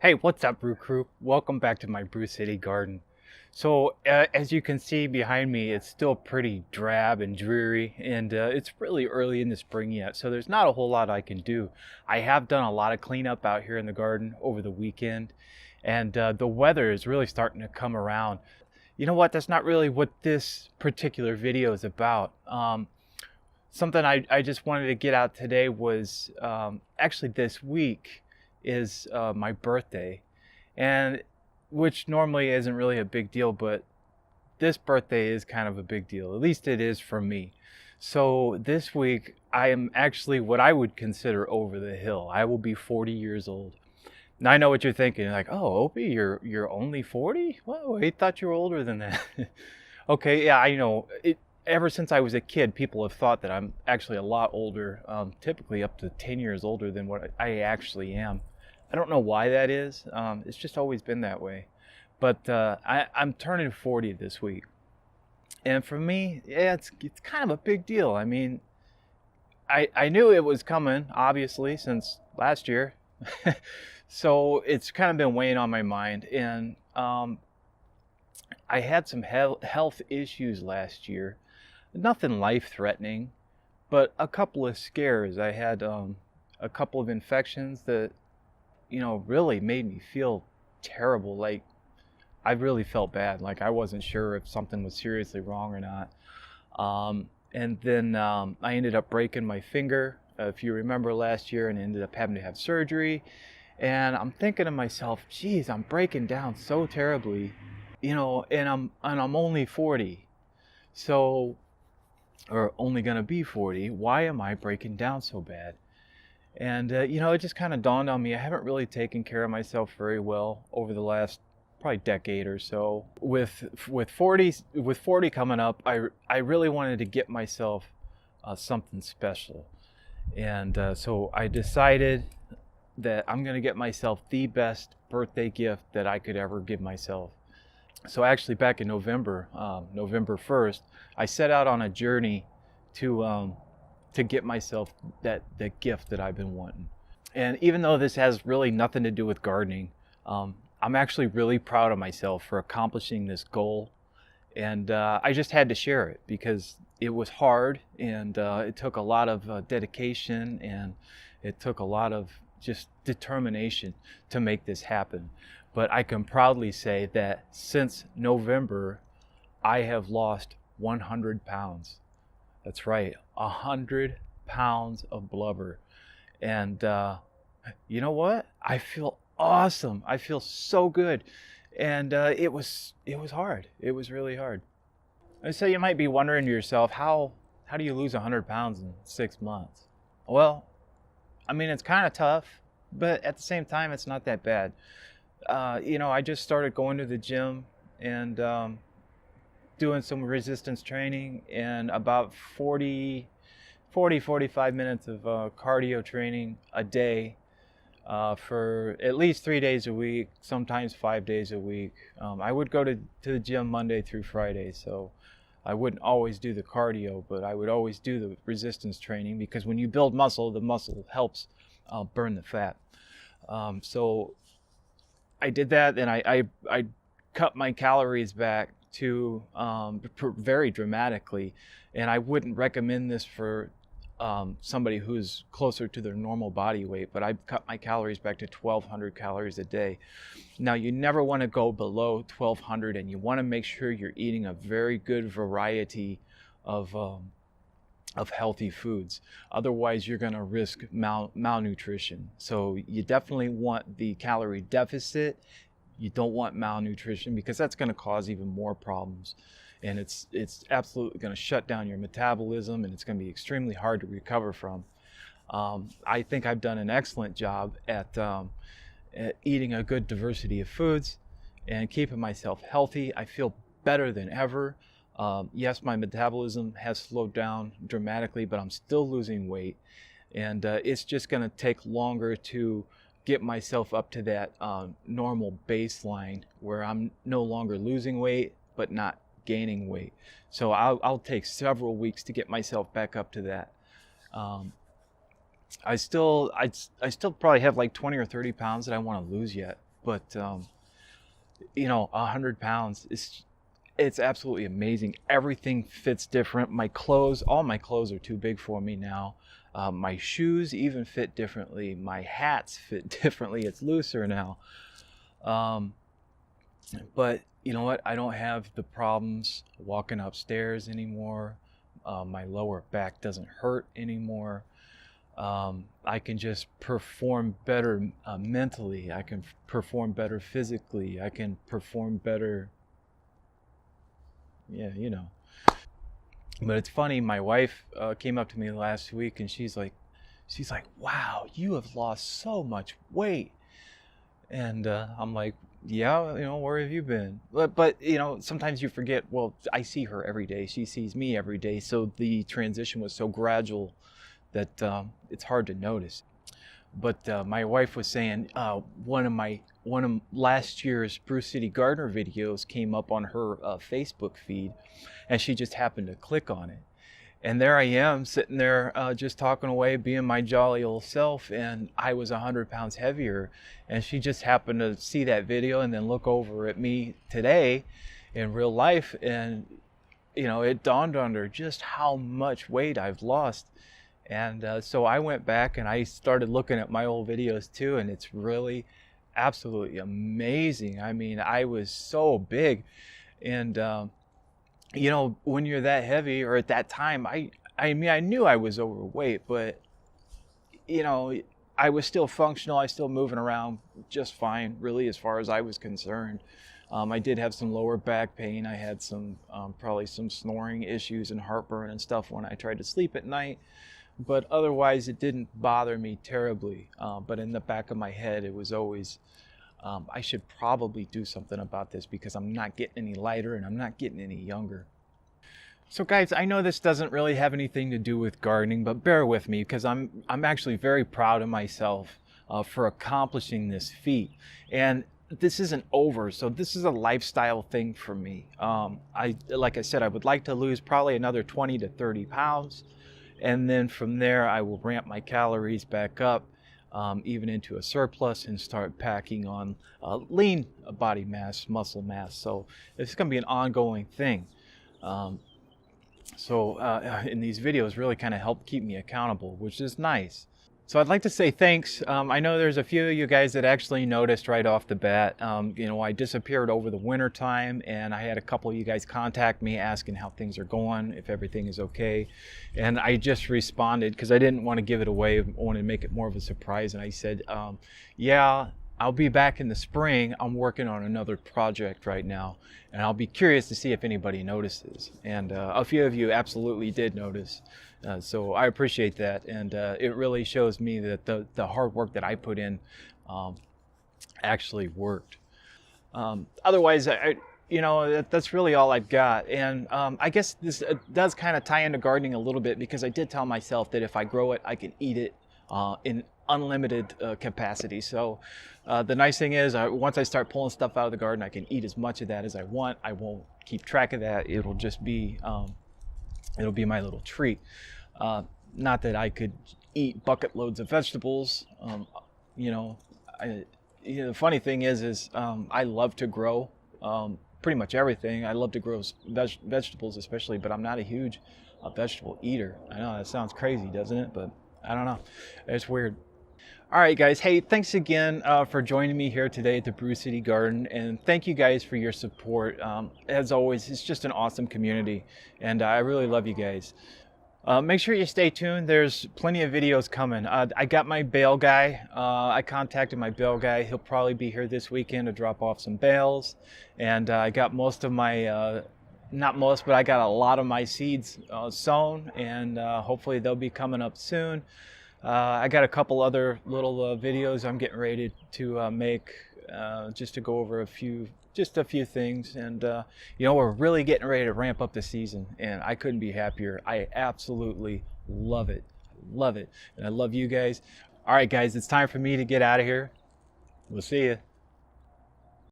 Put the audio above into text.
Hey, what's up, Brew Crew? Welcome back to my Brew City Garden. So, as you can see behind me, it's still pretty drab and dreary, and it's really early in the spring yet, so there's not a whole lot I can do. I have done a lot of cleanup out here in the garden over the weekend, and the weather is really starting to come around. You know what? That's not really what this particular video is about. Something I just wanted to get out today was actually this week is my birthday, and which normally isn't really a big deal, but this birthday is kind of a big deal. At least it is for me. So this week I am actually what I would consider over the hill. I will be 40 years old. Now I know what you're thinking. You're like, oh, Opie, you're only 40? Well, I thought you were older than that. Okay, yeah, I know. Ever since I was a kid, people have thought that I'm actually a lot older, typically up to 10 years older than what I actually am. I don't know why that is. It's just always been that way. But I'm turning 40 this week. And for me, yeah, it's kind of a big deal. I mean, I knew it was coming, obviously, since last year. So it's kind of been weighing on my mind. And I had some health issues last year. Nothing life-threatening, but a couple of scares. I had a couple of infections that really made me feel terrible. Like I really felt bad. Like I wasn't sure if something was seriously wrong or not. And then I ended up breaking my finger, if you remember last year, and ended up having to have surgery. And I'm thinking to myself, geez, I'm breaking down so terribly, and I'm only 40. So, or only gonna be 40. Why am I breaking down so bad? And it just kind of dawned on me. I haven't really taken care of myself very well over the last probably decade or so. With 40 coming up, I really wanted to get myself something special, and so I decided that I'm gonna get myself the best birthday gift that I could ever give myself. So actually, back in November 1st, I set out on a journey to get myself that gift that I've been wanting. And even though this has really nothing to do with gardening, I'm actually really proud of myself for accomplishing this goal. And I just had to share it because it was hard, and it took a lot of dedication, and it took a lot of just determination to make this happen. But I can proudly say that since November, I have lost 100 pounds. That's right, 100 pounds of blubber. And you know what? I feel awesome. I feel so good. And it was hard. It was really hard. And so you might be wondering to yourself, how do you lose 100 pounds in 6 months? Well, I mean, it's kind of tough, but at the same time, it's not that bad. I just started going to the gym and doing some resistance training, and about 45 minutes of cardio training a day for at least 3 days a week, sometimes 5 days a week. I would go to the gym Monday through Friday, so I wouldn't always do the cardio, but I would always do the resistance training, because when you build muscle, the muscle helps burn the fat. So I did that, and I cut my calories back to very dramatically, and I wouldn't recommend this for somebody who's closer to their normal body weight, but I cut my calories back to 1,200 calories a day. Now, you never want to go below 1,200, and you want to make sure you're eating a very good variety of healthy foods. Otherwise, you're going to risk malnutrition. So you definitely want the calorie deficit. You don't want malnutrition, because that's going to cause even more problems. And it's absolutely going to shut down your metabolism, and it's going to be extremely hard to recover from. I think I've done an excellent job at eating a good diversity of foods and keeping myself healthy. I feel better than ever. Yes, my metabolism has slowed down dramatically, but I'm still losing weight, and it's just going to take longer to get myself up to that normal baseline where I'm no longer losing weight but not gaining weight. So I'll take several weeks to get myself back up to that. I still probably have like 20 or 30 pounds that I want to lose yet. but you know, 100 pounds is, it's absolutely amazing. Everything fits different. My clothes, all my clothes are too big for me now. My shoes even fit differently. My hats fit differently. It's looser now. Um, but you know what? I don't have the problems walking upstairs anymore. My lower back doesn't hurt anymore. I can just perform better mentally. I can perform better physically. I can perform better. Yeah, you know. But it's funny. My wife came up to me last week, and she's like, "Wow, you have lost so much weight." And I'm like, "Yeah, you know, where have you been?" But you know, sometimes you forget. Well, I see her every day. She sees me every day. So the transition was so gradual that it's hard to notice. But my wife was saying one of last year's Brew City Gardener videos came up on her Facebook feed, and she just happened to click on it. And there I am sitting there just talking away, being my jolly old self, and I was 100 pounds heavier. And she just happened to see that video and then look over at me today in real life, and you know, it dawned on her just how much weight I've lost. And so I went back and I started looking at my old videos too, and it's really absolutely amazing. I mean, I was so big, and you know, when you're that heavy, or at that time, I mean, I knew I was overweight, but you know, I was still functional. I was still moving around just fine, really, as far as I was concerned. I did have some lower back pain. I had some probably some snoring issues and heartburn and stuff when I tried to sleep at night, but otherwise it didn't bother me terribly. But in the back of my head, it was always, I should probably do something about this because I'm not getting any lighter and I'm not getting any younger. So guys, I know this doesn't really have anything to do with gardening, but bear with me because I'm actually very proud of myself for accomplishing this feat. And this isn't over, so this is a lifestyle thing for me. Like I said, I would like to lose probably another 20 to 30 pounds, and then from there I will ramp my calories back up, even into a surplus, and start packing on lean body mass, muscle mass. So it's going to be an ongoing thing. And these videos really kind of help keep me accountable, which is nice. So I'd like to say thanks. I know there's a few of you guys that actually noticed right off the bat. You know, I disappeared over the winter time, and I had a couple of you guys contact me asking how things are going, if everything is okay. And I just responded because I didn't want to give it away. I wanted to make it more of a surprise. And I said, yeah, I'll be back in the spring. I'm working on another project right now, and I'll be curious to see if anybody notices. And a few of you absolutely did notice. So I appreciate that, and it really shows me that the hard work that I put in actually worked. Otherwise, you know, that's really all I've got. And I guess this does kind of tie into gardening a little bit, because I did tell myself that if I grow it, I can eat it in unlimited capacity. So the nice thing is, once I start pulling stuff out of the garden, I can eat as much of that as I want. I won't keep track of that. It'll just be it'll be my little treat. Not that I could eat bucket loads of vegetables. You know, the funny thing is I love to grow pretty much everything. I love to grow vegetables especially, but I'm not a huge vegetable eater. I know that sounds crazy, doesn't it? But I don't know. It's weird. All right, guys. Hey, thanks again for joining me here today at the Brew City Garden, and thank you guys for your support. As always, it's just an awesome community, and I really love you guys. Make sure you stay tuned. There's plenty of videos coming. I got my bale guy. I contacted my bale guy. He'll probably be here this weekend to drop off some bales, and I got most of my not most, but I got a lot of my seeds sown, and hopefully they'll be coming up soon. I got a couple other little videos I'm getting ready to make just to go over a few things, and you know, we're really getting ready to ramp up the season, and I couldn't be happier. I absolutely love it, and I love you guys. All right, guys, it's time for me to get out of here. We'll see you.